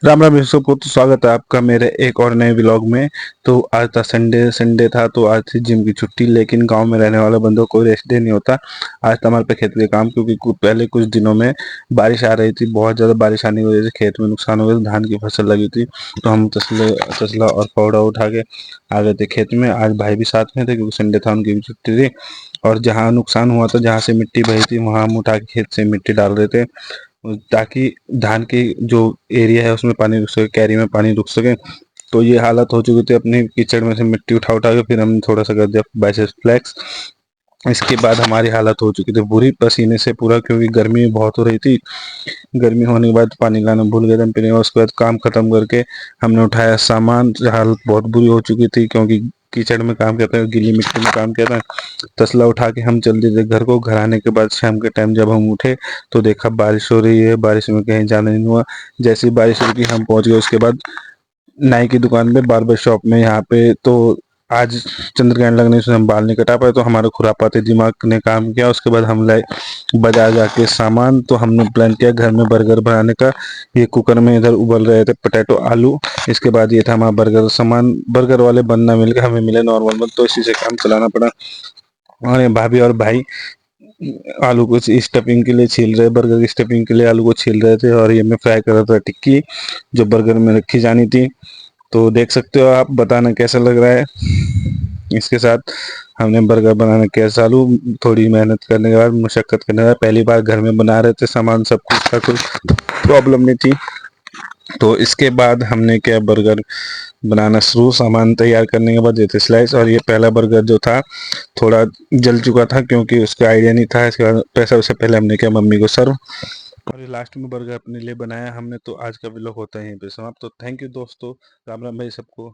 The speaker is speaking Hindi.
राम राम सबको। तो स्वागत है आपका मेरे एक और नए व्लॉग में। तो आज था संडे, संडे था तो आज थी जिम की छुट्टी। लेकिन गांव में रहने वाले बंदों को रेस्ट डे नहीं होता। आज था हमारे पे खेत के काम, क्योंकि पहले कुछ दिनों में बारिश आ रही थी। बहुत ज़्यादा बारिश आने की वजह से खेत में नुकसान हो गया, धान की फसल लगी थी। तो हम तसले तसला और फावड़ा उठा के आ गए थे खेत में। आज भाई भी साथ में थे क्योंकि संडे था, उनकी भी छुट्टी थी। और जहाँ नुकसान हुआ था, जहाँ से मिट्टी बही थी, वहाँ हम उठा के खेत से मिट्टी डाल रहे थे, ताकि धान की जो एरिया है उसमें पानी रुक सके, कैरी में पानी रुक सके। तो ये हालत हो चुकी थी, अपनी कीचड़ में से मिट्टी उठा उठा के फिर हमने थोड़ा सा कर दिया बाइसेप्स फ्लेक्स। इसके बाद हमारी हालत हो चुकी थी बुरी, पसीने से पूरा, क्योंकि गर्मी बहुत हो रही थी। गर्मी होने के बाद पानी लाना भूल गए थे हम पीने, उसके बाद काम खत्म करके हमने उठाया सामान। हालत बहुत बुरी हो चुकी थी, क्योंकि कीचड़ में काम किया था, गीली मिट्टी में काम किया था। तसला उठा के हम चल दिए थे घर को। घर आने के बाद शाम के टाइम जब हम उठे तो देखा बारिश हो रही है, बारिश में कहीं जाना नहीं हुआ। जैसी बारिश रुकी हम पहुंच गए उसके बाद नाई की दुकान पे, बार्बर शॉप में यहाँ पे। तो आज चंद्रग्रहण लगने से हम बाल नहीं कटा पाए, तो हमारे खुरापाती दिमाग ने काम किया। उसके बाद हम लाए बाजार जाके सामान। तो हमने प्लान किया घर में बर्गर बनाने का। ये कुकर में इधर उबल रहे थे पोटैटो आलू। इसके बाद ये था हमारा बर्गर सामान। बर्गर वाले बंद ना मिल गए, हमें मिले नॉर्मल बंद, तो इसी से काम चलाना पड़ा। और ये भाभी और भाई आलू को स्टफिंग के लिए छील रहे, बर्गर की स्टफिंग के लिए आलू को छील रहे थे। और ये मैं फ्राई कर रहा था टिक्की, जो बर्गर में रखी जानी थी। तो देख सकते हो आप, बताना कैसा लग रहा है। इसके साथ हमने बर्गर बनाना किया चालू। थोड़ी मेहनत करने के बाद, मुशक्कत करने के बाद, पहली बार घर में बना रहे थे, सामान सब कुछ था, कोई प्रॉब्लम नहीं थी। तो इसके बाद हमने क्या, बर्गर बनाना शुरू। सामान तैयार करने के बाद ये थे स्लाइस। और ये पहला बर्गर जो था थोड़ा जल चुका था, क्योंकि उसका आइडिया नहीं था। इसके बाद पैसा उससे पहले हमने किया मम्मी को सर्व। और ये लास्ट में बर्गर अपने लिए बनाया हमने। तो आज का व्लॉग होता है यहीं पे समाप्त। तो थैंक यू दोस्तों, राम राम भाई सबको।